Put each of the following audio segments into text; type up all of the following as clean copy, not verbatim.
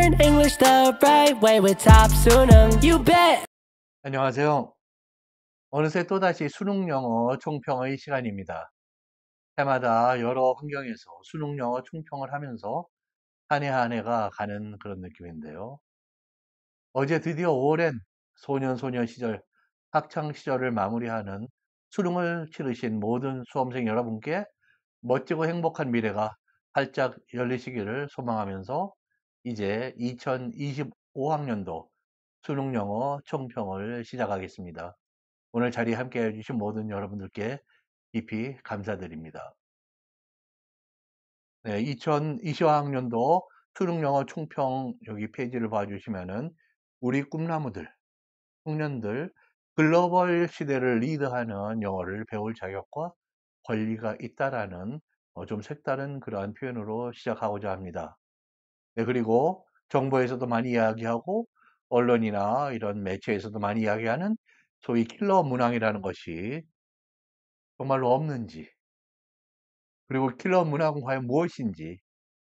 learn English the right way with Top Sunum. You bet. 안녕하세요. 어느새 또다시 수능 영어 총평의 시간입니다. 해마다 여러 환경에서 수능 영어 총평을 하면서 한 해 한 해가 가는 그런 느낌인데요. 어제 드디어 오랜 소년 시절, 학창 시절을 마무리하는 수능을 치르신 모든 수험생 여러분께 멋지고 행복한 미래가 활짝 열리시기를 소망하면서 이제 2025학년도 수능 영어 총평을 시작하겠습니다. 오늘 자리에 함께 해주신 모든 여러분들께 깊이 감사드립니다. 네, 2020학년도 수능 영어 총평 여기 페이지를 봐주시면은 우리 꿈나무들, 청년들 글로벌 시대를 리드하는 영어를 배울 자격과 권리가 있다라는 좀 색다른 그러한 표현으로 시작하고자 합니다. 네, 그리고 정부에서도 많이 이야기하고 언론이나 이런 매체에서도 많이 이야기하는 소위 킬러 문항이라는 것이 정말로 없는지, 그리고 킬러 문학은 과연 무엇인지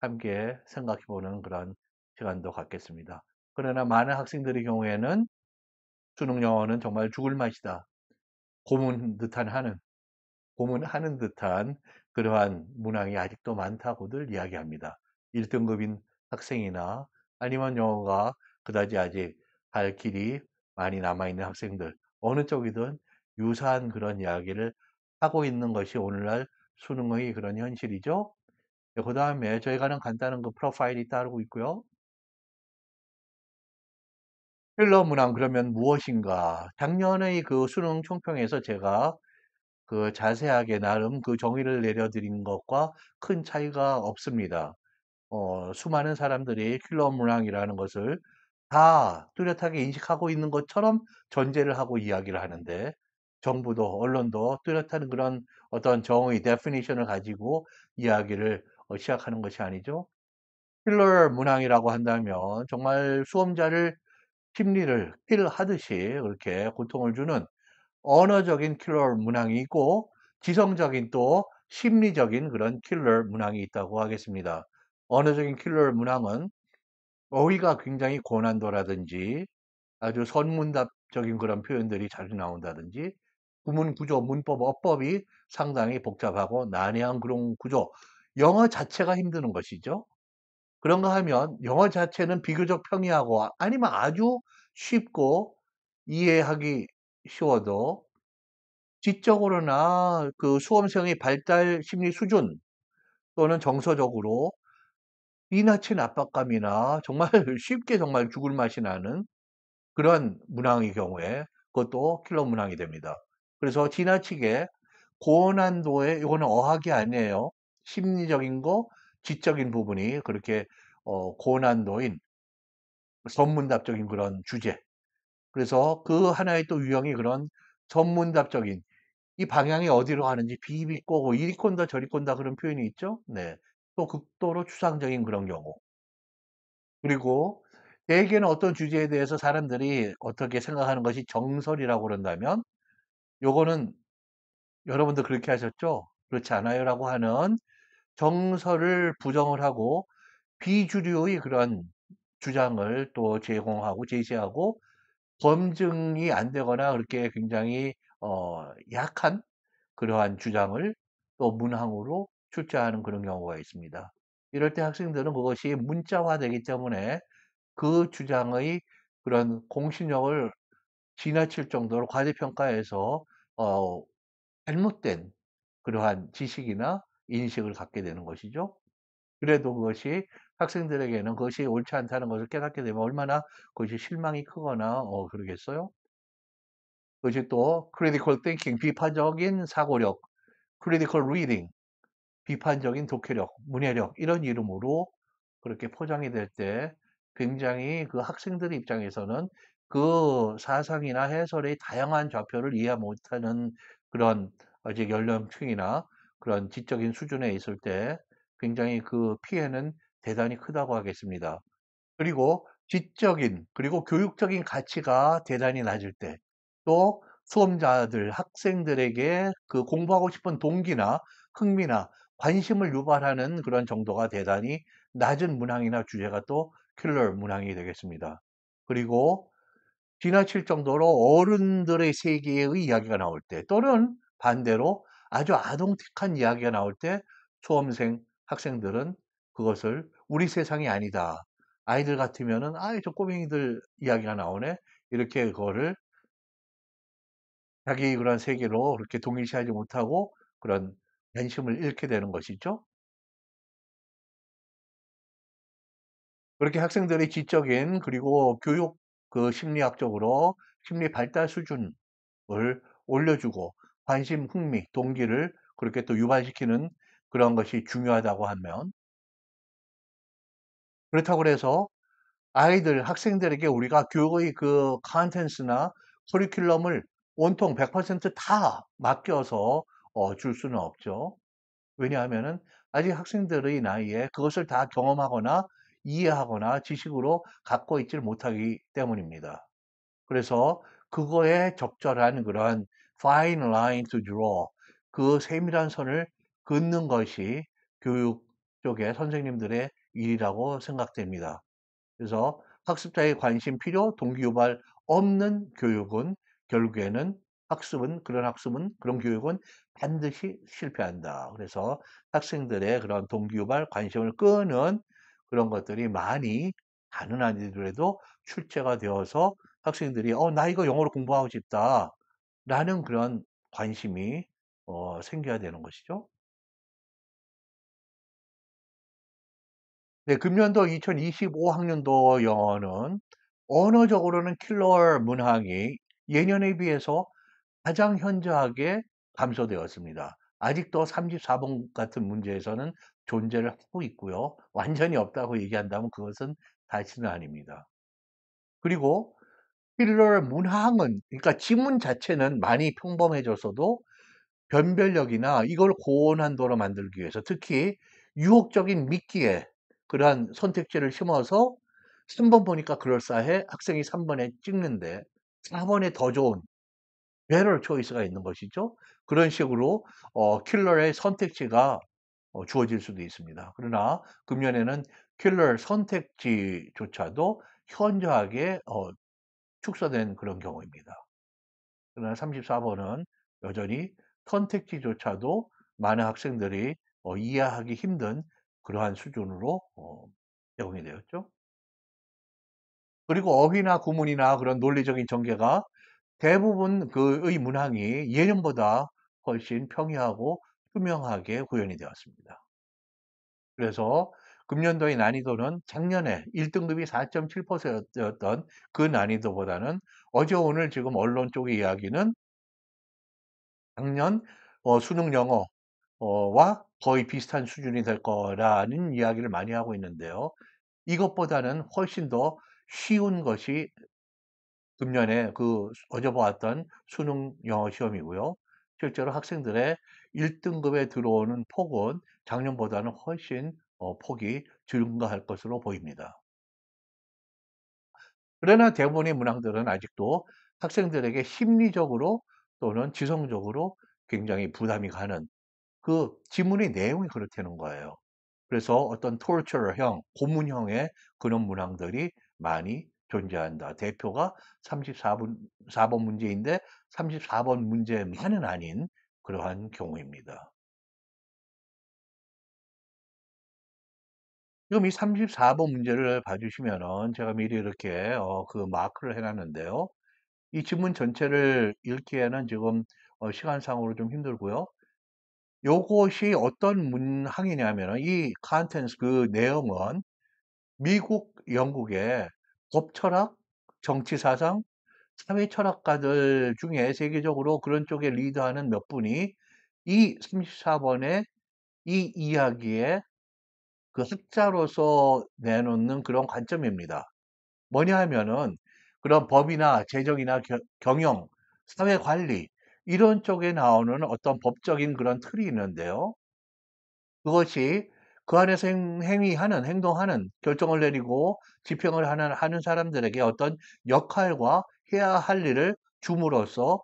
함께 생각해보는 그런 시간도 갖겠습니다. 그러나 많은 학생들의 경우에는 수능 영어는 정말 죽을 맛이다. 고문하는 듯한 그러한 문항이 아직도 많다고들 이야기합니다. 1등급인 학생이나 아니면 영어가 그다지 아직 할 길이 많이 남아있는 학생들, 어느 쪽이든 유사한 그런 이야기를 하고 있는 것이 오늘날 수능의 그런 현실이죠. 그 다음에 저희가는 간단한 그 프로파일이 따르고 있고요. 필러 문항 그러면 무엇인가? 작년의 그 수능 총평에서 제가 그 자세하게 나름 그 정의를 내려드린 것과 큰 차이가 없습니다. 수많은 사람들이 킬러 문항이라는 것을 다 뚜렷하게 인식하고 있는 것처럼 전제를 하고 이야기를 하는데 정부도 언론도 뚜렷한 그런 어떤 정의, definition을 가지고 이야기를 시작하는 것이 아니죠. 킬러 문항이라고 한다면 정말 수험자를 심리를 킬하듯이 그렇게 고통을 주는 언어적인 킬러 문항이 있고 지성적인 또 심리적인 그런 킬러 문항이 있다고 하겠습니다. 언어적인 킬러 문항은 어휘가 굉장히 고난도라든지 아주 선문답적인 그런 표현들이 자주 나온다든지 구문 구조, 문법, 어법이 상당히 복잡하고 난해한 그런 구조, 영어 자체가 힘드는 것이죠. 그런가 하면 영어 자체는 비교적 평이하고 아니면 아주 쉽고 이해하기 쉬워도 지적으로나 그 수험생의 발달 심리 수준 또는 정서적으로 지나친 압박감이나 정말 쉽게 정말 죽을 맛이 나는 그런 문항의 경우에 그것도 킬러 문항이 됩니다. 그래서 지나치게 고난도의 이거는 어학이 아니에요. 심리적인 거, 지적인 부분이 그렇게 고난도인 전문답적인 그런 주제. 그래서 그 하나의 또 유형이 그런 전문답적인 이 방향이 어디로 가는지 비비꼬고 이리 꼰다 저리 꼰다 그런 표현이 있죠. 네. 또 극도로 추상적인 그런 경우. 그리고 대개는 어떤 주제에 대해서 사람들이 어떻게 생각하는 것이 정설이라고 그런다면 요거는 여러분도 그렇게 하셨죠? 그렇지 않아요라고 하는 정설을 부정을 하고 비주류의 그런 주장을 또 제공하고 제시하고 검증이 안 되거나 그렇게 굉장히 약한 그러한 주장을 또 문항으로 출제하는 그런 경우가 있습니다. 이럴 때 학생들은 그것이 문자화되기 때문에 그 주장의 그런 공신력을 지나칠 정도로 과대평가해서 어, 잘못된 그러한 지식이나 인식을 갖게 되는 것이죠. 그래도 그것이 학생들에게는 그것이 옳지 않다는 것을 깨닫게 되면 얼마나 그것이 실망이 크거나 그러겠어요. 그것이 또 critical thinking, 비판적인 사고력, critical reading, 비판적인 독해력, 문해력 이런 이름으로 그렇게 포장이 될 때 굉장히 그 학생들 입장에서는 그 사상이나 해설의 다양한 좌표를 이해 못하는 그런 아직 연령층이나 그런 지적인 수준에 있을 때 굉장히 그 피해는 대단히 크다고 하겠습니다. 그리고 지적인 그리고 교육적인 가치가 대단히 낮을 때 또 수험자들, 학생들에게 그 공부하고 싶은 동기나 흥미나 관심을 유발하는 그런 정도가 대단히 낮은 문항이나 주제가 또 킬러 문항이 되겠습니다. 그리고 지나칠 정도로 어른들의 세계의 이야기가 나올 때 또는 반대로 아주 아동틱한 이야기가 나올 때 수험생, 학생들은 그것을 우리 세상이 아니다. 아이들 같으면은 아이 저 꼬맹이들 이야기가 나오네. 이렇게 그거를 자기 그런 세계로 그렇게 동일시하지 못하고 그런 관심을 잃게 되는 것이죠. 그렇게 학생들의 지적인 그리고 교육 그 심리학적으로 심리 발달 수준을 올려주고 관심, 흥미, 동기를 그렇게 또 유발시키는 그런 것이 중요하다고 하면 그렇다고 그래서 아이들, 학생들에게 우리가 교육의 그 컨텐츠나 커리큘럼을 온통 100%다 맡겨서 줄 수는 없죠. 왜냐하면은 아직 학생들의 나이에 그것을 다 경험하거나 이해하거나 지식으로 갖고 있지를 못하기 때문입니다. 그래서 그거에 적절한 그런 fine line to draw 그 세밀한 선을 긋는 것이 교육 쪽의 선생님들의 일이라고 생각됩니다. 그래서 학습자의 관심 필요, 동기유발 없는 교육은 결국에는 그런 학습은, 그런 교육은 반드시 실패한다. 그래서 학생들의 그런 동기유발, 관심을 끄는 그런 것들이 많이 다른 아이들에도 출제가 되어서 학생들이, 나 이거 영어로 공부하고 싶다. 라는 그런 관심이 생겨야 되는 것이죠. 네, 금년도 2025학년도 영어는 언어적으로는 킬러 문항이 예년에 비해서 가장 현저하게 감소되었습니다. 아직도 34번 같은 문제에서는 존재를 하고 있고요. 완전히 없다고 얘기한다면 그것은 사실은 아닙니다. 그리고 킬러 문항은, 그러니까 지문 자체는 많이 평범해졌어도 변별력이나 이걸 고난도로 만들기 위해서 특히 유혹적인 미끼에 그러한 선택지를 심어서 3번 보니까 그럴싸해 학생이 3번에 찍는데 4번에 더 좋은 better choice가 있는 것이죠. 그런 식으로 킬러의 선택지가 주어질 수도 있습니다. 그러나 금년에는 킬러 선택지조차도 현저하게 축소된 그런 경우입니다. 그러나 34번은 여전히 선택지조차도 많은 학생들이 이해하기 힘든 그러한 수준으로 제공이 되었죠. 그리고 어휘나 구문이나 그런 논리적인 전개가 대부분 그의 문항이 예년보다 훨씬 평이하고 투명하게 구현이 되었습니다. 그래서 금년도의 난이도는 작년에 1등급이 4.7%였던 그 난이도보다는 어제 오늘 지금 언론 쪽의 이야기는 작년 수능 영어와 거의 비슷한 수준이 될 거라는 이야기를 많이 하고 있는데요. 이것보다는 훨씬 더 쉬운 것이 금년에 그 어제 보았던 수능 영어 시험이고요. 실제로 학생들의 1등급에 들어오는 폭은 작년보다는 훨씬 폭이 증가할 것으로 보입니다. 그러나 대부분의 문항들은 아직도 학생들에게 심리적으로 또는 지성적으로 굉장히 부담이 가는 그 지문의 내용이 그렇다는 거예요. 그래서 어떤 torture형, 고문형의 그런 문항들이 많이 존재한다. 대표가 4번 문제인데 34번 문제만은 아닌 그러한 경우입니다. 지금 이 34번 문제를 봐주시면은 제가 미리 이렇게 그 마크를 해놨는데요. 이 지문 전체를 읽기에는 지금 시간상으로 좀 힘들고요. 요것이 어떤 문항이냐면은 이 contents 그 내용은 미국, 영국의 법 철학, 정치 사상, 사회 철학가들 중에 세계적으로 그런 쪽에 리드하는 몇 분이 이 34번의 이 이야기에 그 학자로서 내놓는 그런 관점입니다. 뭐냐 하면은 그런 법이나 재정이나 경영, 사회 관리 이런 쪽에 나오는 어떤 법적인 그런 틀이 있는데요. 그것이 그 안에서 행위하는, 행동하는, 결정을 내리고 집행을 하는 사람들에게 어떤 역할과 해야 할 일을 줌으로써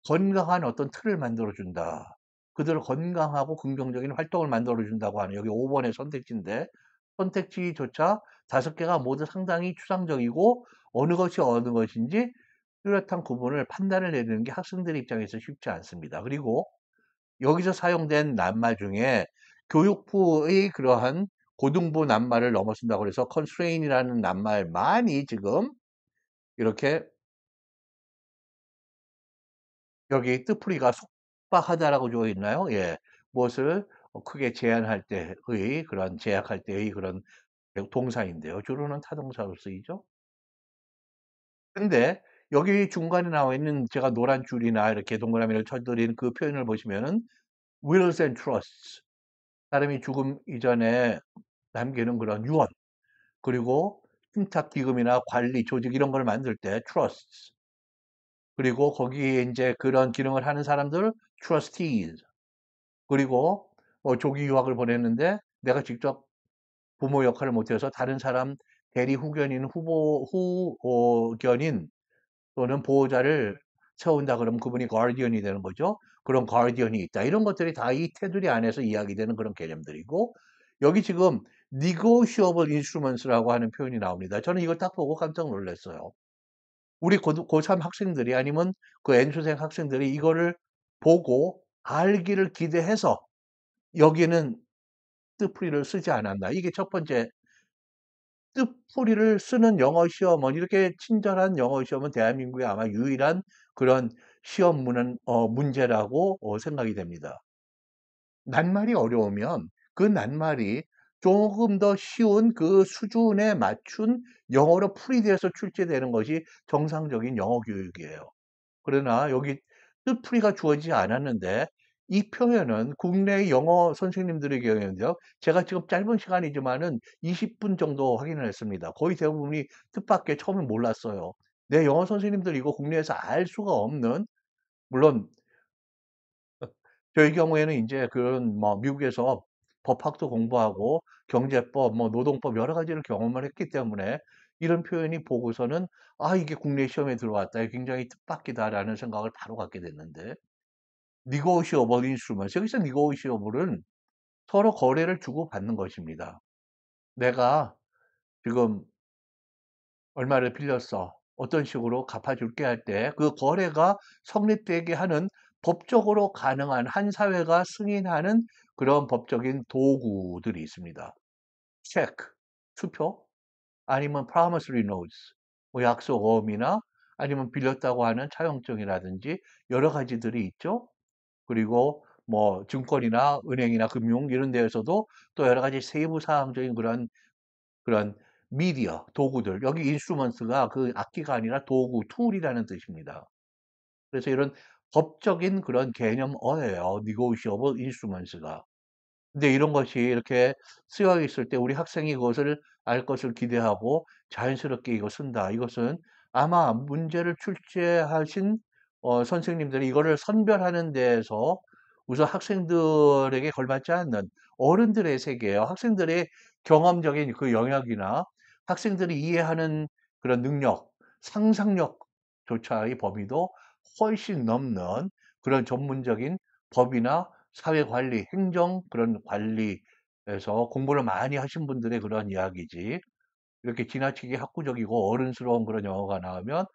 건강한 어떤 틀을 만들어준다. 그들을 건강하고 긍정적인 활동을 만들어준다고 하는 여기 5번의 선택지인데 선택지조차 5개가 모두 상당히 추상적이고 어느 것이 어느 것인지 뚜렷한 구분을 판단을 내리는 게 학생들 입장에서 쉽지 않습니다. 그리고 여기서 사용된 낱말 중에 교육부의 그러한 고등부 낱말을 넘어선다고 해서 constrain이라는 낱말만이 지금 이렇게 여기 뜻풀이가 속박하다라고 되어 있나요? 예. 무엇을 크게 제한할 때의 그런 제약할 때의 그런 동사인데요. 주로는 타동사로 쓰이죠. 근데 여기 중간에 나와 있는 제가 노란 줄이나 이렇게 동그라미를 쳐드린 그 표현을 보시면은 wills and trusts. 사람이 죽음 이전에 남기는 그런 유언, 그리고 신탁 기금이나 관리, 조직 이런 걸 만들 때 trusts, 그리고 거기에 이제 그런 기능을 하는 사람들 trustees, 그리고 조기 유학을 보냈는데 내가 직접 부모 역할을 못해서 다른 사람 대리 후견인 후견인 또는 보호자를 세운다 그러면 그분이 가디언이 되는 거죠. 그런 가디언이 있다. 이런 것들이 다 이 테두리 안에서 이야기되는 그런 개념들이고, 여기 지금 negotiable instruments라고 하는 표현이 나옵니다. 저는 이걸 딱 보고 깜짝 놀랐어요. 우리 고3 학생들이 아니면 그 N수생 학생들이 이거를 보고 알기를 기대해서 여기는 뜻풀이를 쓰지 않았나. 이게 첫 번째. 뜻풀이를 쓰는 영어 시험은, 이렇게 친절한 영어 시험은 대한민국의 아마 유일한 그런 시험 문제라고 생각이 됩니다. 낱말이 어려우면 그 낱말이 조금 더 쉬운 그 수준에 맞춘 영어로 풀이되어서 출제되는 것이 정상적인 영어 교육이에요. 그러나 여기 뜻풀이가 주어지지 않았는데, 이 표현은 국내 영어 선생님들의 경우에는요, 제가 지금 짧은 시간이지만은 20분 정도 확인을 했습니다. 거의 대부분이 뜻밖의 처음에 몰랐어요. 내 영어 선생님들 이거 국내에서 알 수가 없는, 물론 저희 경우에는 이제 그런 뭐 미국에서 법학도 공부하고 경제법, 뭐 노동법 여러 가지를 경험을 했기 때문에 이런 표현이 보고서는 아, 이게 국내 시험에 들어왔다. 굉장히 뜻밖이다라는 생각을 바로 갖게 됐는데, negotiable instruments. 여기서 negotiable은 서로 거래를 주고받는 것입니다. 내가 지금 얼마를 빌렸어. 어떤 식으로 갚아줄게 할 때 그 거래가 성립되게 하는 법적으로 가능한 한 사회가 승인하는 그런 법적인 도구들이 있습니다. 체크, 수표, 아니면 promissory notes, 뭐 약속어음이나 아니면 빌렸다고 하는 차용증이라든지 여러 가지들이 있죠. 그리고 뭐 증권이나 은행이나 금융 이런 데에서도 또 여러 가지 세부 사항적인 그런 미디어, 도구들. 여기 인스트루먼트가 그 악기가 아니라 도구, 툴이라는 뜻입니다. 그래서 이런 법적인 그런 개념어예요. negotiable instruments가. 근데 이런 것이 이렇게 쓰여 있을 때 우리 학생이 그것을 알 것을 기대하고 자연스럽게 이거 쓴다. 이것은 아마 문제를 출제하신 선생님들이 이거를 선별하는 데에서 우선 학생들에게 걸맞지 않는 어른들의 세계예요. 학생들의 경험적인 그 영역이나 학생들이 이해하는 그런 능력, 상상력조차의 범위도 훨씬 넘는 그런 전문적인 법이나 사회 관리, 행정 그런 관리에서 공부를 많이 하신 분들의 그런 이야기지. 이렇게 지나치게 학구적이고 어른스러운 그런 영어가 나오면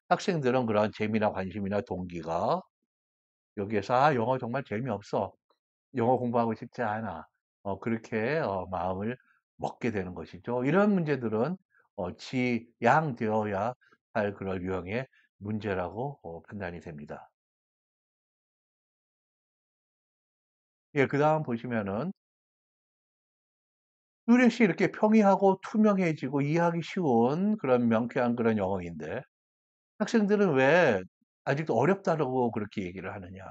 학생들은 그런 재미나 관심이나 동기가 여기에서 아, 영어 정말 재미없어. 영어 공부하고 싶지 않아. 그렇게 마음을 먹게 되는 것이죠. 이런 문제들은 지양되어야 할 그런 유형의 문제라고 판단이 됩니다. 예, 그 다음 보시면은 뚜렷이 이렇게 평이하고 투명해지고 이해하기 쉬운 그런 명쾌한 그런 영어인데 학생들은 왜 아직도 어렵다고 그렇게 얘기를 하느냐.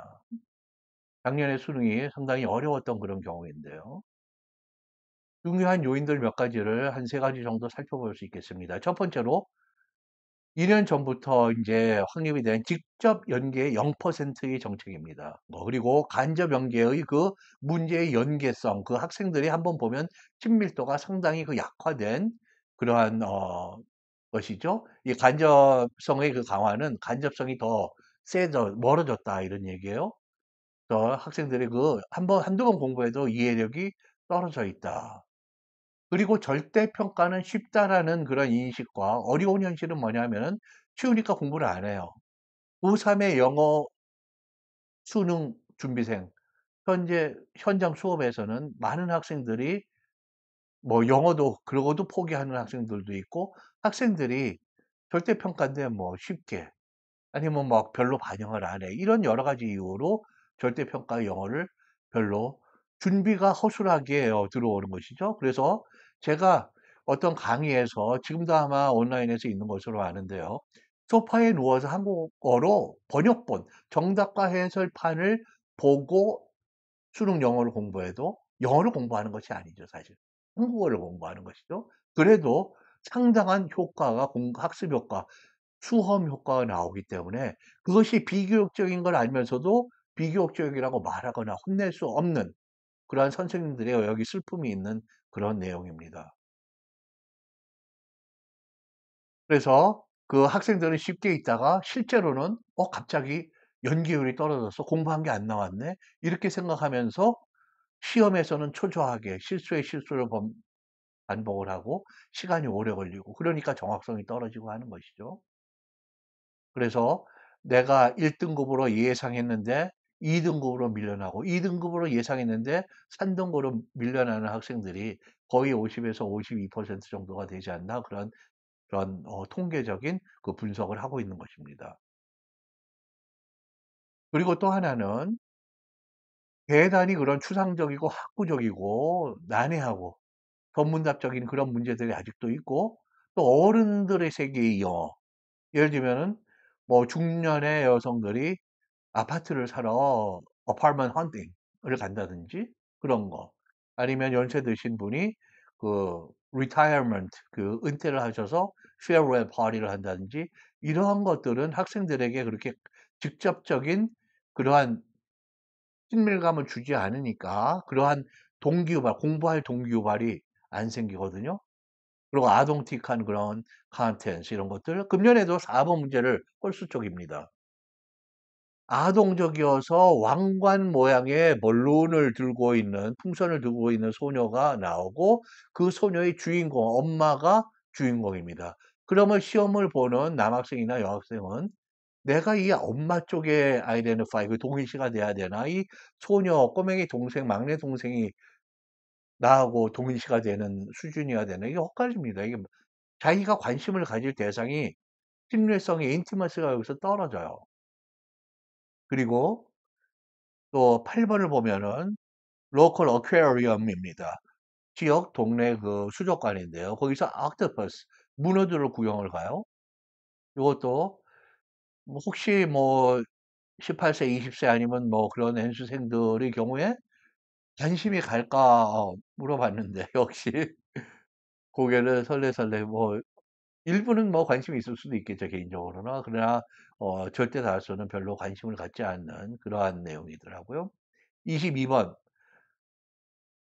작년에 수능이 상당히 어려웠던 그런 경우인데요. 중요한 요인들 몇 가지를 한 세 가지 정도 살펴볼 수 있겠습니다. 첫 번째로 2년 전부터 이제 확립이 된 직접 연계 0%의 정책입니다. 그리고 간접 연계의 그 문제의 연계성, 그 학생들이 한번 보면 친밀도가 상당히 그 약화된 그러한 것이죠. 이 간접성의 그 강화는 간접성이 더 멀어졌다 이런 얘기예요. 더 학생들이 그 한두 번 공부해도 이해력이 떨어져 있다. 그리고 절대평가는 쉽다라는 그런 인식과 어려운 현실은 뭐냐면은 쉬우니까 공부를 안 해요. 고3의 영어 수능 준비생, 현재 현장 수업에서는 많은 학생들이 뭐 영어도 그러고도 포기하는 학생들도 있고, 학생들이 절대평가인데 뭐 쉽게, 아니면 막 별로 반영을 안 해. 이런 여러 가지 이유로 절대평가 영어를 별로 준비가 허술하게 들어오는 것이죠. 그래서 제가 어떤 강의에서, 지금도 아마 온라인에서 있는 것으로 아는데요. 소파에 누워서 한국어로 번역본, 정답과 해설판을 보고 수능 영어를 공부해도 영어를 공부하는 것이 아니죠, 사실. 한국어를 공부하는 것이죠. 그래도 상당한 효과가, 학습 효과, 수험 효과가 나오기 때문에 그것이 비교육적인 걸 알면서도 비교육적이라고 말하거나 혼낼 수 없는 그러한 선생님들의 여기 슬픔이 있는 그런 내용입니다. 그래서 그 학생들은 쉽게 있다가 실제로는 갑자기 연기율이 떨어져서 공부한 게 안 나왔네? 이렇게 생각하면서 시험에서는 초조하게 실수에 실수를 반복을 하고 시간이 오래 걸리고, 그러니까 정확성이 떨어지고 하는 것이죠. 그래서 내가 1등급으로 예상했는데 2등급으로 밀려나고, 2등급으로 예상했는데 3등급으로 밀려나는 학생들이 거의 50에서 52% 정도가 되지 않나, 그런 통계적인 그 분석을 하고 있는 것입니다. 그리고 또 하나는 대단히 그런 추상적이고 학구적이고 난해하고 전문답적인 그런 문제들이 아직도 있고, 또 어른들의 세계의 영어, 예를 들면은 뭐 중년의 여성들이 아파트를 사러 어파트먼트 헌팅을 간다든지 그런 거, 아니면 연세 드신 분이 그 리타이어먼트, 그 은퇴를 하셔서 페어웰 파티를 한다든지, 이러한 것들은 학생들에게 그렇게 직접적인 그러한 친밀감을 주지 않으니까 그러한 동기유발, 공부할 동기유발이 안 생기거든요. 그리고 아동틱한 그런 컨텐츠, 이런 것들, 금년에도 4번 문제를 홀수 쪽입니다. 아동적이어서 왕관 모양의 벌룬을 들고 있는, 풍선을 들고 있는 소녀가 나오고, 그 소녀의 주인공, 엄마가 주인공입니다. 그러면 시험을 보는 남학생이나 여학생은 내가 이 엄마 쪽에 아이덴티파이, 그 동일시가 돼야 되나? 이 소녀, 꼬맹이 동생, 막내 동생이 나하고 동일시가 되는 수준이어야 되나? 이게 헛갈립니다. 이게 자기가 관심을 가질 대상이, 친밀성의 인티머시가 여기서 떨어져요. 그리고 또 8번을 보면은 로컬 어퀘리엄입니다. 지역 동네 그 수족관인데요. 거기서 옥토퍼스, 문어들을 구경을 가요. 이것도 뭐 혹시 뭐 18세, 20세 아니면 뭐 그런 연수생들의 경우에 관심이 갈까 물어봤는데 역시 고개를 설레설레, 뭐 일부는 뭐 관심이 있을 수도 있겠죠, 개인적으로는. 그러나 절대 다수는 별로 관심을 갖지 않는 그러한 내용이더라고요. 22번,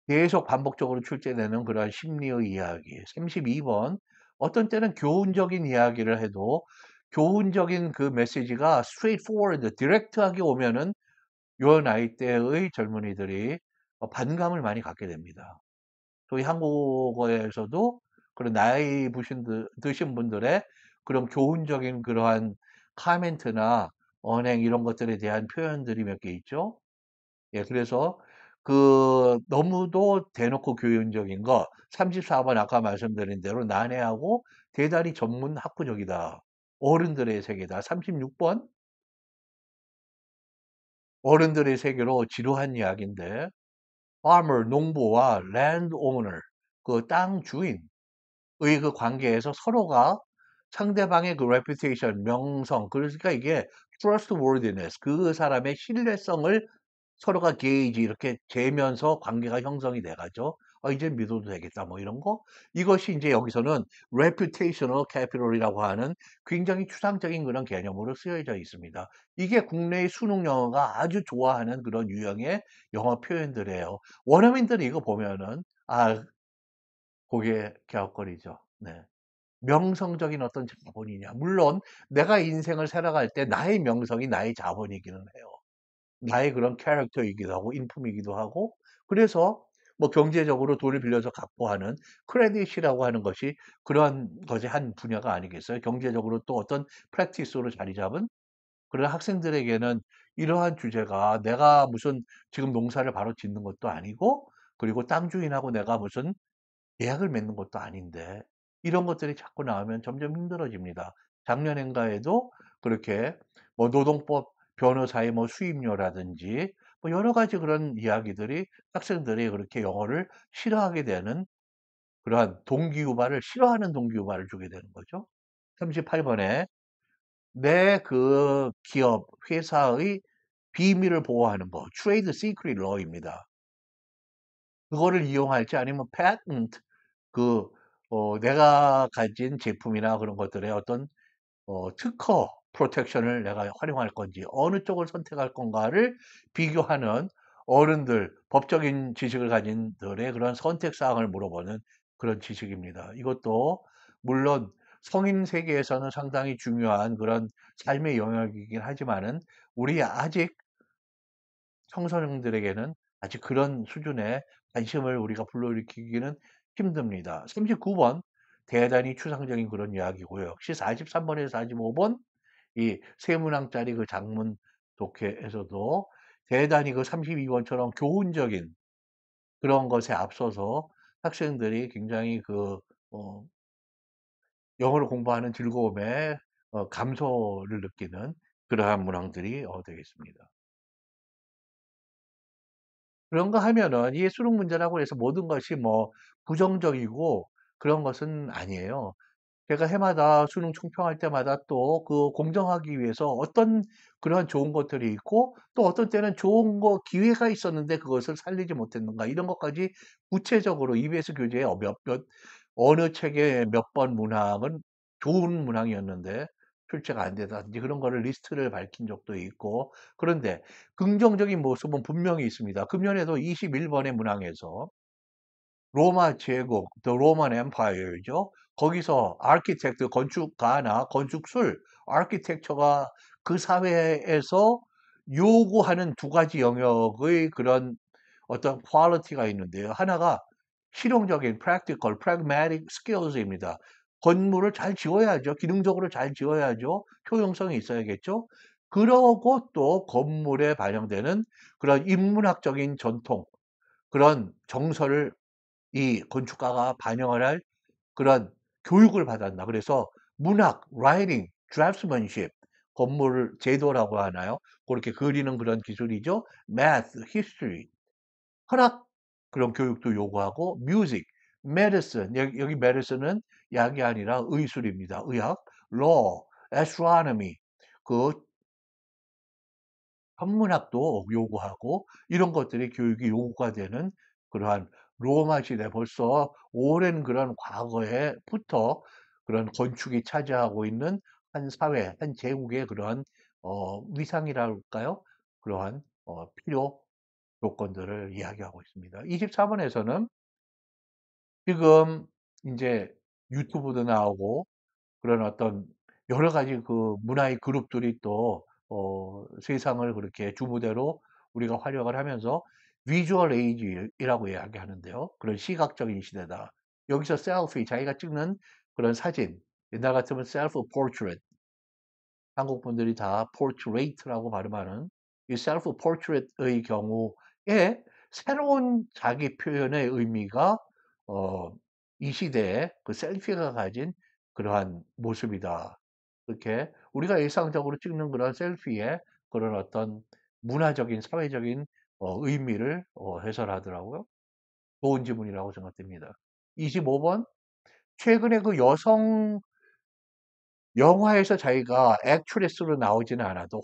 계속 반복적으로 출제되는 그러한 심리의 이야기. 32번, 어떤 때는 교훈적인 이야기를 해도 교훈적인 그 메시지가 straightforward, 디렉트하게 오면은 요 나이대의 젊은이들이 반감을 많이 갖게 됩니다. 저희 한국어에서도 그런 나이 드신 분들의 그런 교훈적인 그러한 카멘트나 언행, 이런 것들에 대한 표현들이 몇 개 있죠. 예, 그래서 그 너무도 대놓고 교훈적인 거, 34번 아까 말씀드린 대로 난해하고 대단히 전문 학구적이다. 어른들의 세계다. 36번 어른들의 세계로 지루한 이야기인데, farmer, 농부와 landowner, 그 땅 주인의 그 관계에서 서로가 상대방의 그 reputation, 명성, 그러니까 이게 trustworthiness, 그 사람의 신뢰성을 서로가 게이지, 이렇게 재면서 관계가 형성이 돼가죠. 이제 믿어도 되겠다, 뭐 이런 거. 이것이 이제 여기서는 reputational capital이라고 하는 굉장히 추상적인 그런 개념으로 쓰여져 있습니다. 이게 국내의 수능 영어가 아주 좋아하는 그런 유형의 영어 표현들이에요. 원어민들이 이거 보면은 고개 갸웃거리죠. 네. 명성적인 어떤 자본이냐. 물론 내가 인생을 살아갈 때 나의 명성이 나의 자본이기는 해요. 나의 그런 캐릭터이기도 하고 인품이기도 하고, 그래서 뭐 경제적으로 돈을 빌려서 갚고 하는 크레딧이라고 하는 것이 그러한 것의 한 분야가 아니겠어요? 경제적으로 또 어떤 프랙티스로 자리 잡은 그런 학생들에게는 이러한 주제가 내가 무슨 지금 농사를 바로 짓는 것도 아니고 그리고 땅 주인하고 내가 무슨 계약을 맺는 것도 아닌데 이런 것들이 자꾸 나오면 점점 힘들어집니다. 작년엔가에도 그렇게 뭐 노동법 변호사의 뭐 수임료라든지 뭐 여러 가지 그런 이야기들이 학생들이 그렇게 영어를 싫어하게 되는 그러한 동기유발을 싫어하는 동기유발을 주게 되는 거죠. 38번에 내 그 기업, 회사의 비밀을 보호하는 거, 트레이드 시크릿 러입니다. 그거를 이용할지 아니면 patent 그 내가 가진 제품이나 그런 것들의 어떤 특허 프로텍션을 내가 활용할 건지 어느 쪽을 선택할 건가를 비교하는 어른들, 법적인 지식을 가진 들의 그런 선택 사항을 물어보는 그런 지식입니다. 이것도 물론 성인 세계에서는 상당히 중요한 그런 삶의 영역이긴 하지만은 우리 아직 청소년들에게는 아직 그런 수준의 관심을 우리가 불러일으키기는 힘듭니다. 39번 대단히 추상적인 그런 이야기고요. 역시 43번에서 45번 이 세문항짜리 그 장문 독해에서도 대단히 그 32번처럼 교훈적인 그런 것에 앞서서 학생들이 굉장히 그 어, 영어를 공부하는 즐거움에 감소를 느끼는 그러한 문항들이 되겠습니다. 그런가 하면은 이 수능 문제라고 해서 모든 것이 뭐 부정적이고 그런 것은 아니에요. 제가 해마다 수능 총평할 때마다 또 그 공정하기 위해서 어떤 그러한 좋은 것들이 있고 또 어떤 때는 좋은 거 기회가 있었는데 그것을 살리지 못했는가 이런 것까지 구체적으로 EBS 교재에 어느 책의 몇 번 문항은 좋은 문항이었는데 출제가 안 되다든지 그런 거를 리스트를 밝힌 적도 있고 그런데 긍정적인 모습은 분명히 있습니다. 금년에도 21번의 문항에서 로마 제국, The Roman Empire죠. 거기서 아키텍트, 건축가나 건축술, 아키텍처가 그 사회에서 요구하는 두 가지 영역의 그런 어떤 퀄리티가 있는데요. 하나가 실용적인 practical, pragmatic skills입니다. 건물을 잘 지어야죠. 기능적으로 잘 지어야죠. 효용성이 있어야겠죠. 그러고 또 건물에 반영되는 그런 인문학적인 전통, 그런 정서를 이 건축가가 반영을 할 그런 교육을 받았나. 그래서 문학, writing, draftsmanship, 건물 제도라고 하나요? 그렇게 그리는 그런 기술이죠. math, history, 철학 그런 교육도 요구하고 music, medicine, 여기 medicine은 약이 아니라 의술입니다. 의학, law, astronomy, 그 천문학도 요구하고 이런 것들이 교육이 요구가 되는 그러한 로마 시대 벌써 오랜 그런 과거에부터 그런 건축이 차지하고 있는 한 사회, 한 제국의 그러한 위상이랄까요? 그러한 필요 조건들을 이야기하고 있습니다. 24번에서는 지금 이제 유튜브도 나오고 그런 어떤 여러 가지 그 문화의 그룹들이 또 세상을 그렇게 주무대로 우리가 활용을 하면서 비주얼 에이지라고 이야기하는데요. 그런 시각적인 시대다. 여기서 셀피, 자기가 찍는 그런 사진, 옛날 같으면 셀프 포트레이트, 한국 분들이 다 portrait라고 발음하는 이 셀프 포트레이트의 경우에 새로운 자기 표현의 의미가 어, 이 시대에 그 셀피가 가진 그러한 모습이다. 이렇게 우리가 일상적으로 찍는 그런 셀피의 그런 어떤 문화적인 사회적인 의미를 해설하더라고요. 좋은 지문이라고 생각됩니다. 25번 최근에 그 여성 영화에서 자기가 액트리스로 나오지는 않아도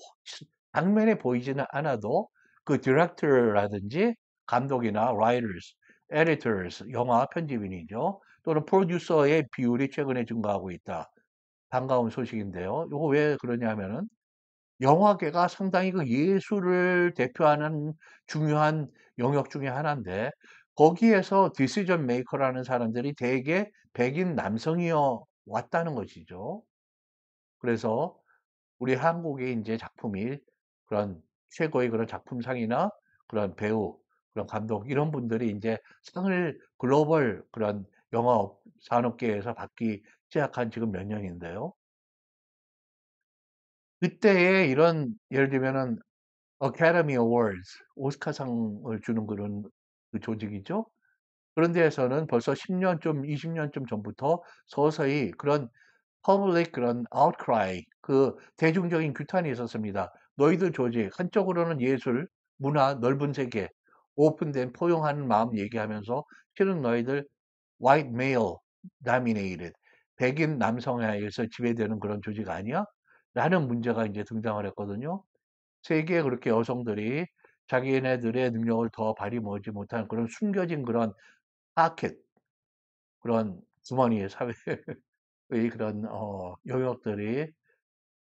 장면에 보이지는 않아도 그 디렉터라든지 감독이나 writers, editors, 영화 편집인이죠. 또는 프로듀서의 비율이 최근에 증가하고 있다. 반가운 소식인데요. 이거 왜 그러냐면은 영화계가 상당히 그 예술을 대표하는 중요한 영역 중에 하나인데 거기에서 디시전 메이커라는 사람들이 대개 백인 남성이어 왔다는 것이죠. 그래서 우리 한국의 이제 작품이 그런 최고의 그런 작품상이나 그런 배우 그런 감독 이런 분들이 이제 상을 글로벌 그런 영화 산업계에서 받기 시작한 지금 몇 년인데요. 그때에 이런 예를 들면은 어카데미 어워즈 오스카상을 주는 그런 그 조직이죠. 그런 데에서는 벌써 10년쯤 20년쯤 전부터 서서히 그런 퍼블릭 그런 아웃크라이 그 대중적인 규탄이 있었습니다. 너희들 조직 한쪽으로는 예술, 문화, 넓은 세계, 오픈된 포용하는 마음 얘기하면서 실은 너희들 white male dominated 백인 남성에 의해서 지배되는 그런 조직 아니야? 라는 문제가 이제 등장을 했거든요. 세계에 그렇게 여성들이 자기네들의 능력을 더 발휘하지 못한 그런 숨겨진 그런 파켓, 그런 주머니 사회의 그런 영역들이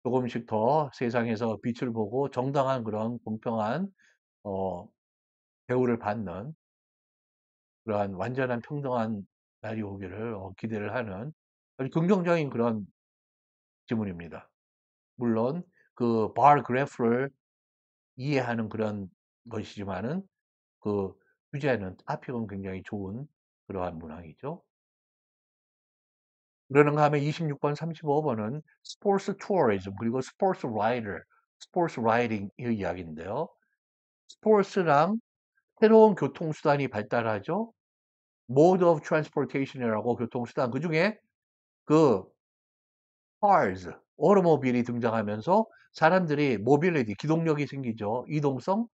조금씩 더 세상에서 빛을 보고 정당한 그런 공평한 어, 대우를 받는 그러한 완전한 평등한 날이 오기를 기대를 하는 아주 긍정적인 그런 지문입니다. 물론 그 bar 그래프를 이해하는 그런 것이지만은 그 주제는 아픽은 굉장히 좋은 그러한 문항이죠. 그러는가 하면 26번, 35번은 스포츠 투어리즘 그리고 스포츠 라이더, 스포츠 라이딩 이 이야기인데요. 스포츠랑 새로운 교통수단이 발달하죠. mode of transportation이라고 교통수단 그중에 그 cars, 오토모빌이 등장하면서 사람들이 모빌리티, 기동력이 생기죠. 이동성.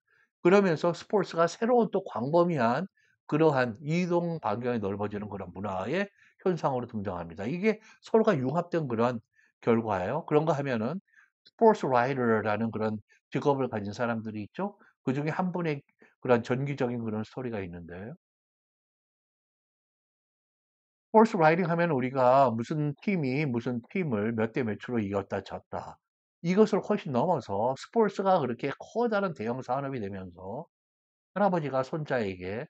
그러면서 스포츠가 새로운 또 광범위한 그러한 이동 반경이 넓어지는 그런 문화의 현상으로 등장합니다. 이게 서로가 융합된 그런 결과예요. 그런가 하면은 스포츠 라이더라는 그런 직업을 가진 사람들이 있죠. 그중에 한 분의 그런 전기적인 그런 스토리가 있는데 스포츠 라이딩 하면 우리가 무슨 팀이 무슨 팀을 몇 대 몇으로 이겼다 졌다. 이것을 훨씬 넘어서 스포츠가 그렇게 커다란 대형 산업이 되면서 할아버지가 손자에게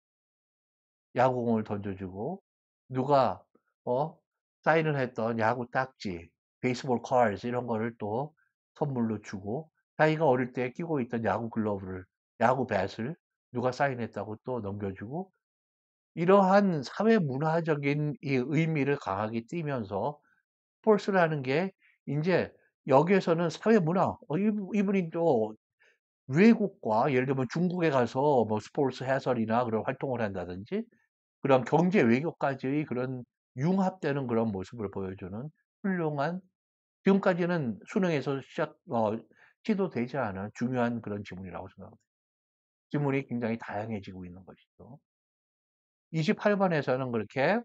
야구공을 던져주고 누가 어 사인을 했던 야구 딱지, 베이스볼 카드 이런 거를 또 선물로 주고 자기가 어릴 때 끼고 있던 야구 글러브를 야구 배트를 누가 사인했다고 또 넘겨주고 이러한 사회 문화적인 이 의미를 강하게 띠면서 스포츠라는 게 인제 여기에서는 사회 문화 이분이 또 외국과 예를 들면 중국에 가서 뭐 스포츠 해설이나 그런 활동을 한다든지 그런 경제 외교까지의 그런 융합되는 그런 모습을 보여주는 훌륭한 지금까지는 수능에서 시도되지 않은 중요한 그런 지문이라고 생각합니다. 지문이 굉장히 다양해지고 있는 것이죠. 28번에서는 그렇게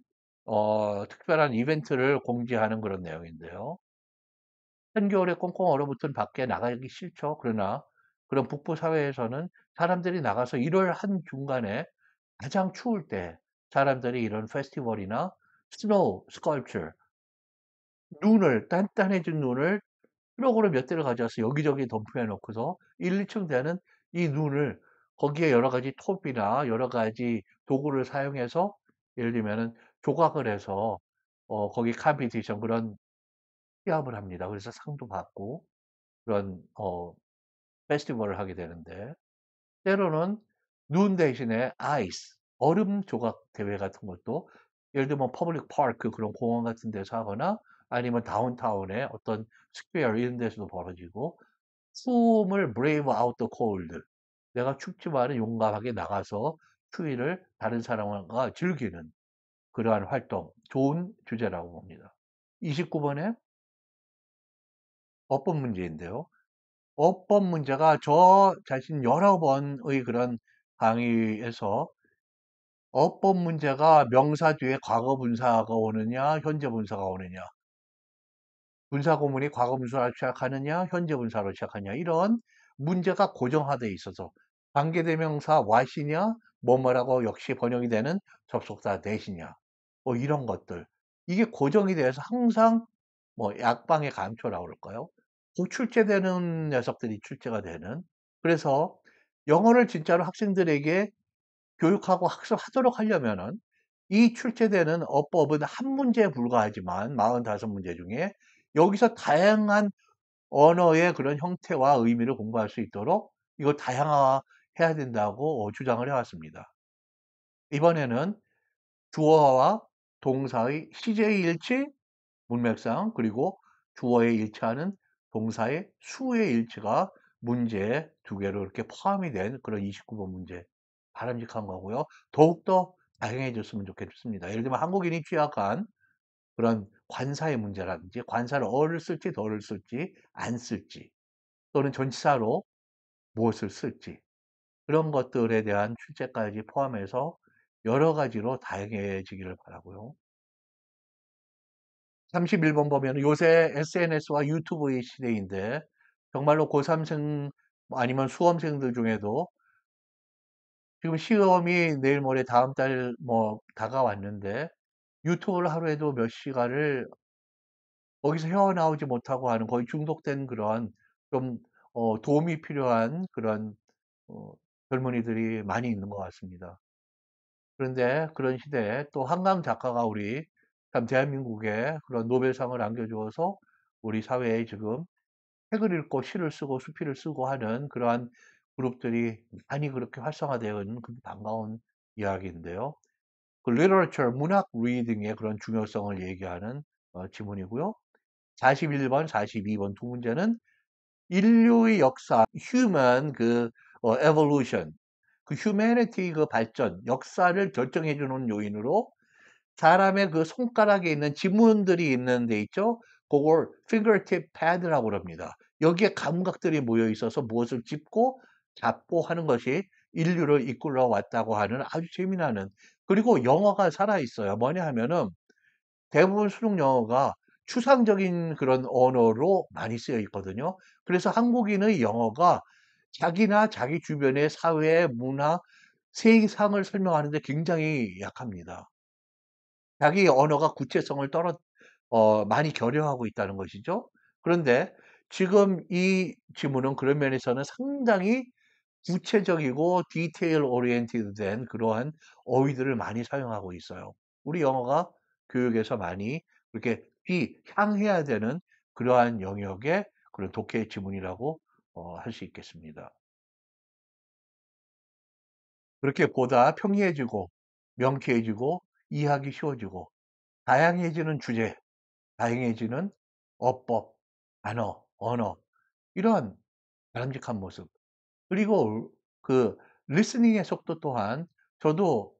특별한 이벤트를 공지하는 그런 내용인데요. 한겨울에 꽁꽁 얼어붙은 밖에 나가기 싫죠. 그러나 그런 북부 사회에서는 사람들이 나가서 1월 한 중간에 가장 추울 때 사람들이 이런 페스티벌이나 스노우 스컬프처 눈을 단단해진 눈을 트럭으로 몇 대를 가져와서 여기저기 덤프해 놓고서 1, 2층 되는 이 눈을 거기에 여러 가지 톱이나 여러 가지 도구를 사용해서 예를 들면은 조각을 해서 거기 컴피티션 그런 시합을 합니다. 그래서 상도 받고 그런 페스티벌을 하게 되는데 때로는 눈 대신에 아이스, 얼음 조각 대회 같은 것도 예를 들면 퍼블릭 파크 그런 공원 같은 데서 하거나 아니면 다운타운의 어떤 스퀘어 이런 데서도 벌어지고 숨을 brave out the cold. 내가 춥지만은 용감하게 나가서 추위를 다른 사람과 즐기는 그러한 활동. 좋은 주제라고 봅니다. 29번에 어법 문제인데요. 어법 문제가 저 자신 여러 번의 그런 강의에서 어법 문제가 명사 뒤에 과거 분사가 오느냐, 현재 분사가 오느냐, 분사 구문이 과거 분사로 시작하느냐, 현재 분사로 시작하느냐, 이런 문제가 고정화되어 있어서 관계대명사 what이냐, 뭐뭐라고 역시 번역이 되는 접속사 that이냐, 뭐 이런 것들. 이게 고정이 돼서 항상 뭐 약방의 감초라고 그럴까요? 그 출제되는 녀석들이 출제가 되는. 그래서 영어를 진짜로 학생들에게 교육하고 학습하도록 하려면은 이 출제되는 어법은 한 문제에 불과하지만 45문제 중에 여기서 다양한 언어의 그런 형태와 의미를 공부할 수 있도록 이걸 다양화해 해야 된다고 주장을 해왔습니다. 이번에는 주어와 동사의 시제의 일치, 문맥상, 그리고 주어에 일치하는 동사의 수의 일치가 문제 두 개로 이렇게 포함이 된 그런 29번 문제. 바람직한 거고요. 더욱더 다양해졌으면 좋겠습니다. 예를 들면 한국인이 취약한 그런 관사의 문제라든지 관사를 어를 쓸지 덜을 쓸지 안 쓸지 또는 전치사로 무엇을 쓸지 그런 것들에 대한 출제까지 포함해서 여러 가지로 다양해지기를 바라고요. 31번 보면 요새 SNS와 유튜브의 시대인데 정말로 고3생 아니면 수험생들 중에도 지금 시험이 내일 모레 다음 달 뭐 다가왔는데 유튜브를 하루에도 몇 시간을 거기서 헤어나오지 못하고 하는 거의 중독된 그런 좀 도움이 필요한 그런 어, 젊은이들이 많이 있는 것 같습니다. 그런데 그런 시대에 또 한강 작가가 우리 참 대한민국에 그런 노벨상을 안겨주어서 우리 사회에 지금 책을 읽고 시를 쓰고 수필을 쓰고 하는 그러한 그룹들이 많이 그렇게 활성화되어 있는 그 반가운 이야기인데요. 그 literature, 문학 리딩의 그런 중요성을 얘기하는 지문이고요. 41번, 42번 두 문제는 인류의 역사, human evolution, 그 humanity 그 발전, 역사를 결정해 주는 요인으로 사람의 그 손가락에 있는 지문들이 있는 데 있죠? 그걸 fingertip pad라고 그럽니다. 여기에 감각들이 모여 있어서 무엇을 짚고 잡고 하는 것이 인류를 이끌어 왔다고 하는 아주 재미나는 그리고 영어가 살아 있어요. 뭐냐 하면은 대부분 수능 영어가 추상적인 그런 언어로 많이 쓰여 있거든요. 그래서 한국인의 영어가 자기나 자기 주변의 사회, 문화, 세상을 설명하는데 굉장히 약합니다. 자기 언어가 구체성을 많이 결여하고 있다는 것이죠. 그런데 지금 이 지문은 그런 면에서는 상당히 구체적이고 디테일 오리엔티드 된 그러한 어휘들을 많이 사용하고 있어요. 우리 영어가 교육에서 많이 그렇게 향해야 되는 그러한 영역의 그런 독해 지문이라고 할 수 있겠습니다. 그렇게 보다 평이해지고 명쾌해지고 이해하기 쉬워지고 다양해지는 주제, 다양해지는 어법, 단어, 언어 이러한 바람직한 모습 그리고 그 리스닝의 속도 또한 저도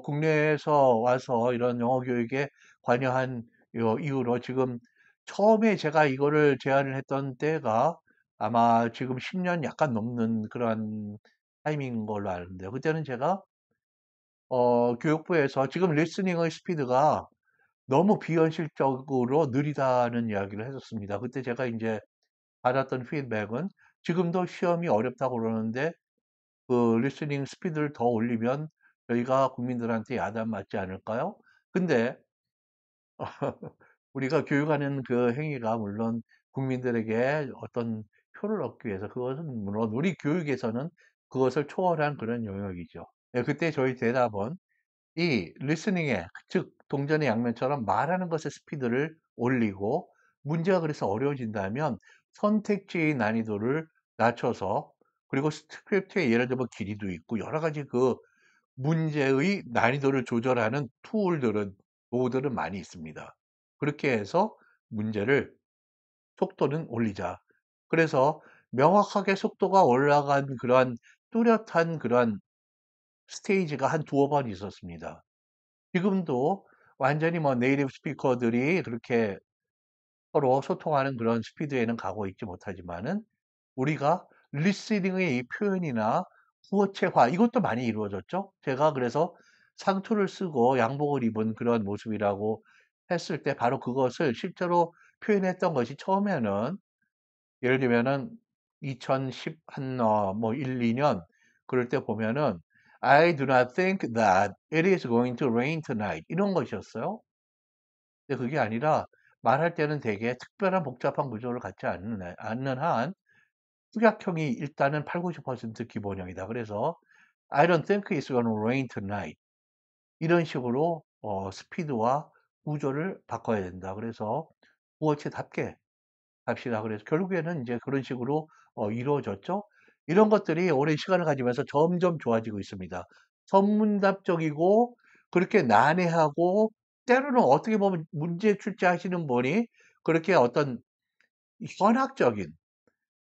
국내에서 와서 이런 영어 교육에 관여한 이후로 지금 처음에 제가 이거를 제안을 했던 때가 아마 지금 10년 약간 넘는 그런 타이밍인 걸로 아는데요. 그때는 제가 교육부에서 지금 리스닝의 스피드가 너무 비현실적으로 느리다는 이야기를 했었습니다. 그때 제가 이제 받았던 피드백은 지금도 시험이 어렵다고 그러는데 그 리스닝 스피드를 더 올리면 저희가 국민들한테 야단 맞지 않을까요? 근데 우리가 교육하는 그 행위가 물론 국민들에게 어떤 표를 얻기 위해서 그것은 물론 우리 교육에서는 그것을 초월한 그런 영역이죠. 예, 그때 저희 대답은 이 리스닝의 즉 동전의 양면처럼 말하는 것의 스피드를 올리고 문제가 그래서 어려워진다면 선택지의 난이도를 낮춰서 그리고 스크립트에 예를 들면 길이도 있고 여러 가지 그 문제의 난이도를 조절하는 도구들은 많이 있습니다. 그렇게 해서 문제를 속도는 올리자. 그래서 명확하게 속도가 올라간 그러한 뚜렷한 그러한 스테이지가 한 두어 번 있었습니다. 지금도 완전히 뭐 네이티브 스피커들이 그렇게 서로 소통하는 그런 스피드에는 가고 있지 못하지만은 우리가 리스닝의 이 표현이나 구어체화 이것도 많이 이루어졌죠. 제가 그래서 상투를 쓰고 양복을 입은 그런 모습이라고 했을 때 바로 그것을 실제로 표현했던 것이 처음에는 예를 들면은 2010 한 뭐 1, 2년 그럴 때 보면은 I do not think that it is going to rain tonight 이런 것이었어요. 근데 그게 아니라 말할 때는 되게 특별한 복잡한 구조를 갖지 않는 한 축약형이 일단은 8, 90% 기본형이다. 그래서 I don't think it's gonna rain tonight. 이런 식으로 스피드와 구조를 바꿔야 된다. 그래서 구어체답게 합시다. 그래서 결국에는 이제 그런 식으로 이루어졌죠. 이런 것들이 오랜 시간을 가지면서 점점 좋아지고 있습니다. 전문답적이고 그렇게 난해하고 때로는 어떻게 보면 문제 출제하시는 분이 그렇게 어떤 현학적인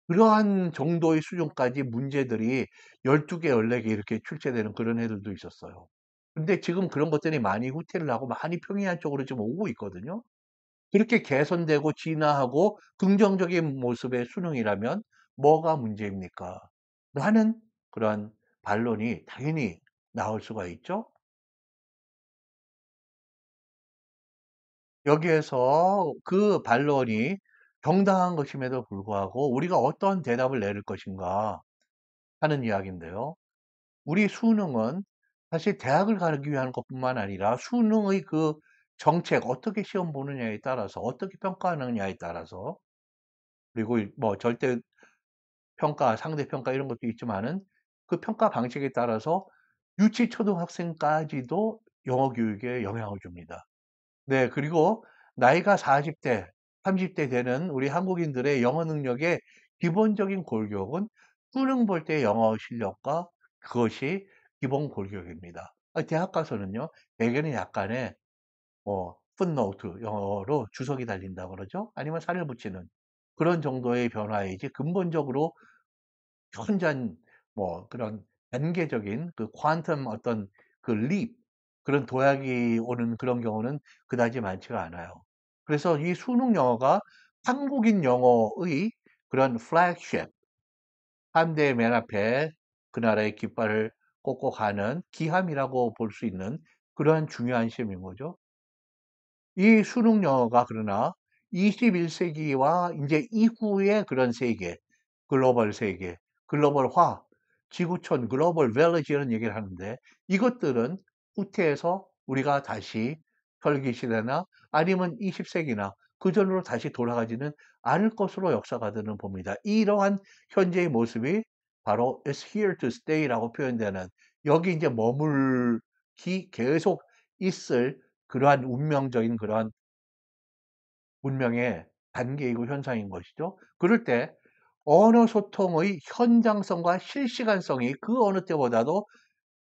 그러한 정도의 수준까지 문제들이 12개, 14개 이렇게 출제되는 그런 애들도 있었어요. 근데 지금 그런 것들이 많이 후퇴를 하고 많이 평이한 쪽으로 지금 오고 있거든요. 그렇게 개선되고 진화하고 긍정적인 모습의 수능이라면 뭐가 문제입니까? 라는 그런 반론이 당연히 나올 수가 있죠. 여기에서 그 반론이 정당한 것임에도 불구하고 우리가 어떤 대답을 내릴 것인가 하는 이야기인데요. 우리 수능은 사실 대학을 가기 위한 것뿐만 아니라 수능의 그 정책, 어떻게 시험 보느냐에 따라서, 어떻게 평가하느냐에 따라서, 그리고 뭐 절대 평가, 상대 평가 이런 것도 있지만은 그 평가 방식에 따라서 유치 초등학생까지도 영어 교육에 영향을 줍니다. 네, 그리고 나이가 40대, 30대 되는 우리 한국인들의 영어 능력의 기본적인 골격은 수능 볼 때 영어 실력과 그것이 기본 골격입니다. 대학 가서는요, 대개는 약간의 풋노트 영어로 주석이 달린다 그러죠? 아니면 살을 붙이는 그런 정도의 변화이지 근본적으로 현전 뭐 그런 단계적인 그 퀀텀 어떤 그 립, 그런 도약이 오는 그런 경우는 그다지 많지가 않아요. 그래서 이 수능 영어가 한국인 영어의 그런 플래그십, 한 대 맨 앞에 그 나라의 깃발을 꽂고 가는 기함이라고 볼 수 있는 그러한 중요한 시험인 거죠. 이 수능 영어가 그러나 21세기와 이제 이후의 그런 세계, 글로벌 세계, 글로벌화, 지구촌, 글로벌 밸리지 이런 얘기를 하는데 이것들은 후퇴해서 우리가 다시 혈기 시대나 아니면 20세기나 그 전으로 다시 돌아가지는 않을 것으로 역사가들은 봅니다. 이러한 현재의 모습이 바로 is here to stay라고 표현되는 여기 이제 머물기 계속 있을 그러한 운명적인 그러한 문명의 단계이고 현상인 것이죠. 그럴 때 언어 소통의 현장성과 실시간성이 그 어느 때보다도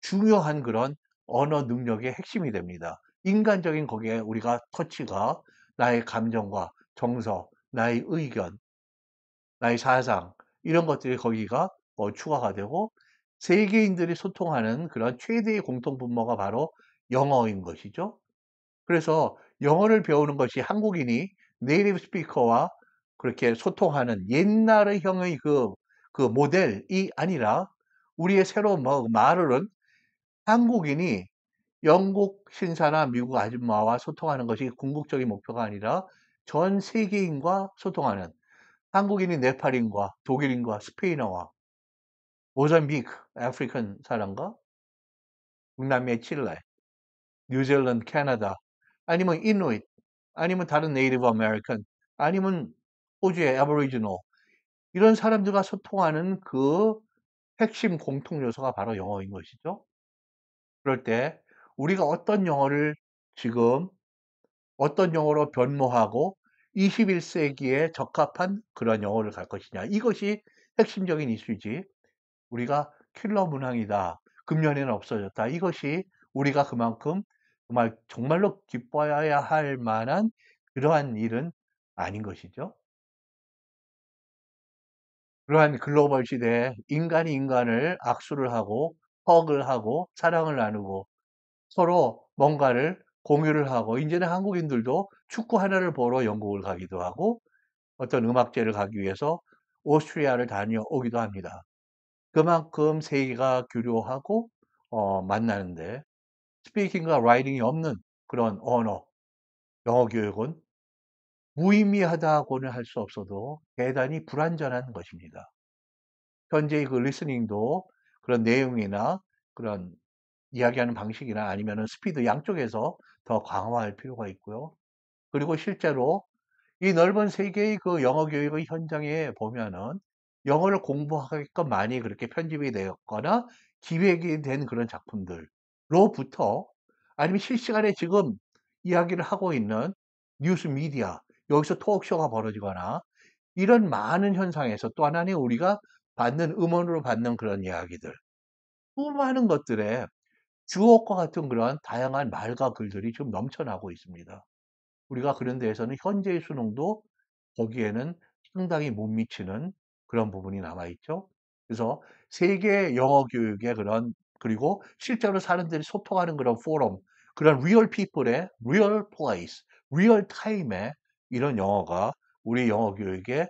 중요한 그런 언어 능력의 핵심이 됩니다. 인간적인 거기에 우리가 터치가 나의 감정과 정서, 나의 의견, 나의 사상 이런 것들이 거기가 추가가 되고 세계인들이 소통하는 그런 최대의 공통 분모가 바로 영어인 것이죠. 그래서 영어를 배우는 것이 한국인이 네이티브 스피커와 그렇게 소통하는 옛날의 형의 그 모델이 아니라 우리의 새로운 말은 한국인이 영국 신사나 미국 아줌마와 소통하는 것이 궁극적인 목표가 아니라 전 세계인과 소통하는 한국인이 네팔인과 독일인과 스페인어와 모잠비크 아프리칸 사람과 북남미 칠레 뉴질랜드, 캐나다, 아니면 이누이트, 아니면 다른 네이티브 아메리칸, 아니면 호주의 애버리지널 이런 사람들과 소통하는 그 핵심 공통 요소가 바로 영어인 것이죠. 그럴 때 우리가 어떤 영어를 지금 어떤 영어로 변모하고 21세기에 적합한 그런 영어를 갈 것이냐. 이것이 핵심적인 이슈지. 우리가 킬러 문항이다. 금년에는 없어졌다. 이것이 우리가 그만큼 정말 정말로 기뻐해야 할 만한 그러한 일은 아닌 것이죠. 그러한 글로벌 시대에 인간이 인간을 악수를 하고 헉을 하고 사랑을 나누고 서로 뭔가를 공유를 하고 이제는 한국인들도 축구 하나를 보러 영국을 가기도 하고 어떤 음악제를 가기 위해서 오스트리아를 다녀오기도 합니다. 그만큼 세계가 교류하고 만나는데 스피킹과 라이팅이 없는 그런 언어, 영어 교육은 무의미하다고는 할 수 없어도 대단히 불완전한 것입니다. 현재의 그 리스닝도 그런 내용이나 그런 이야기하는 방식이나 아니면은 스피드 양쪽에서 더 강화할 필요가 있고요. 그리고 실제로 이 넓은 세계의 그 영어 교육의 현장에 보면은 영어를 공부하게끔 많이 그렇게 편집이 되었거나 기획이 된 그런 작품들로부터 아니면 실시간에 지금 이야기를 하고 있는 뉴스 미디어, 여기서 토크쇼가 벌어지거나 이런 많은 현상에서 또 하나는 우리가 받는 음원으로 받는 그런 이야기들, 수많은 것들에 주옥과 같은 그런 다양한 말과 글들이 지금 넘쳐나고 있습니다. 우리가 그런 데에서는 현재의 수능도 거기에는 상당히 못 미치는 그런 부분이 남아있죠. 그래서 세계 영어 교육의 그런, 그리고 실제로 사람들이 소통하는 그런 포럼, 그런 리얼 피플의 리얼 플레이스, 리얼 타임에 이런 영어가 우리 영어 교육에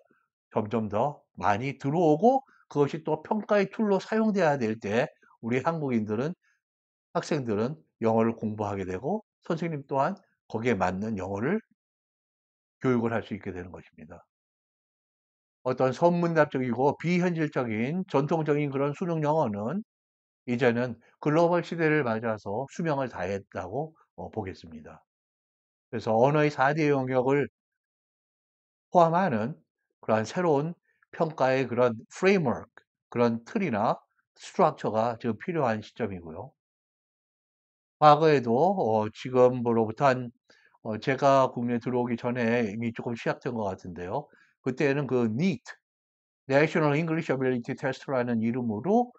점점 더 많이 들어오고, 그것이 또 평가의 툴로 사용돼야 될 때 우리 한국인들은, 학생들은 영어를 공부하게 되고, 선생님 또한 거기에 맞는 영어를 교육을 할 수 있게 되는 것입니다. 어떤 선문답적이고 비현실적인 전통적인 그런 수능 영어는 이제는 글로벌 시대를 맞아서 수명을 다했다고 보겠습니다. 그래서 언어의 4대 영역을 포함하는 그러한 새로운 평가의 그런 프레임워크, 그런 틀이나 스트럭처가 지금 필요한 시점이고요. 과거에도 지금으로부터 한 제가 국내에 들어오기 전에 이미 조금 시작된 것 같은데요. 그때는 그 NEET, National English Ability Test라는 이름으로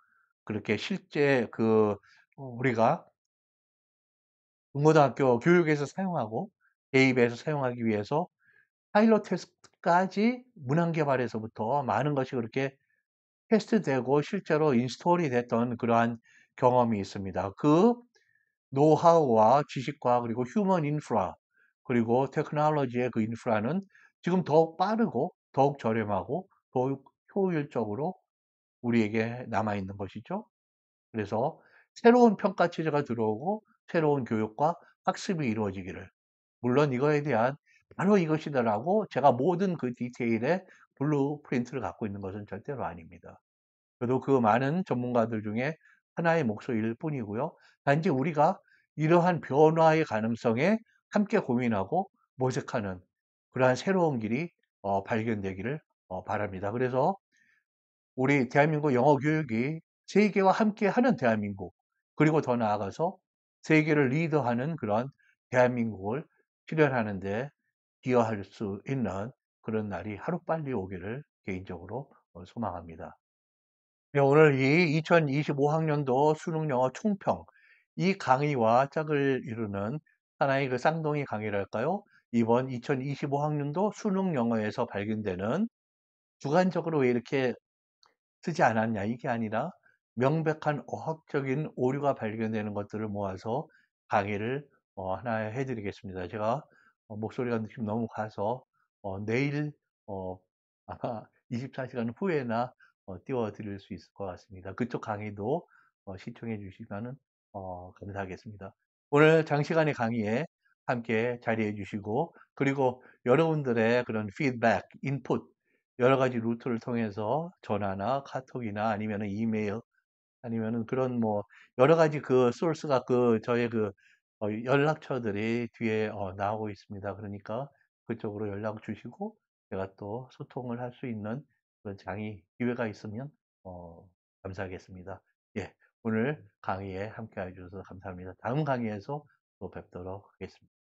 그렇게 실제 우리가 중고등학교 교육에서 사용하고 대입에서 사용하기 위해서 파일럿 테스트까지 문항 개발에서부터 많은 것이 그렇게 테스트되고 실제로 인스톨이 됐던 그러한 경험이 있습니다. 그 노하우와 지식과 그리고 휴먼 인프라, 그리고 테크놀로지의 그 인프라는 지금 더욱 빠르고 더욱 저렴하고 더욱 효율적으로 우리에게 남아있는 것이죠. 그래서 새로운 평가 체제가 들어오고 새로운 교육과 학습이 이루어지기를, 물론 이거에 대한 바로 이것이다라고 제가 모든 그 디테일의 블루프린트를 갖고 있는 것은 절대로 아닙니다. 저도 그 많은 전문가들 중에 하나의 목소리일 뿐이고요. 단지 우리가 이러한 변화의 가능성에 함께 고민하고 모색하는 그러한 새로운 길이 발견되기를 바랍니다. 그래서 우리 대한민국 영어 교육이 세계와 함께하는 대한민국, 그리고 더 나아가서 세계를 리더하는 그런 대한민국을 실현하는 데 기여할 수 있는 그런 날이 하루빨리 오기를 개인적으로 소망합니다. 네, 오늘 이 2025학년도 수능 영어 총평, 이 강의와 짝을 이루는 하나의 그 쌍둥이 강의랄까요? 이번 2025학년도 수능 영어에서 발견되는 주관적으로 왜 이렇게 쓰지 않았냐, 이게 아니라 명백한 어학적인 오류가 발견되는 것들을 모아서 강의를 하나 해드리겠습니다. 제가 목소리가 지금 너무 가서 내일 아마 24시간 후에나 띄워드릴 수 있을 것 같습니다. 그쪽 강의도 시청해 주시면 감사하겠습니다. 오늘 장시간의 강의에 함께 자리해 주시고, 그리고 여러분들의 그런 피드백, 인풋, 여러 가지 루트를 통해서 전화나 카톡이나 아니면 이메일, 아니면은 그런 뭐 여러 가지 그 소스가 저의 연락처들이 뒤에 나오고 있습니다. 그러니까 그쪽으로 연락 주시고 제가 또 소통을 할 수 있는 그런 기회가 있으면 감사하겠습니다. 예, 오늘 강의에 함께 해주셔서 감사합니다. 다음 강의에서 또 뵙도록 하겠습니다.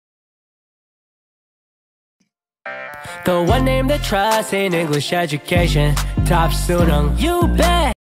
The one name that trusts in English education, Top Sunung. You bet.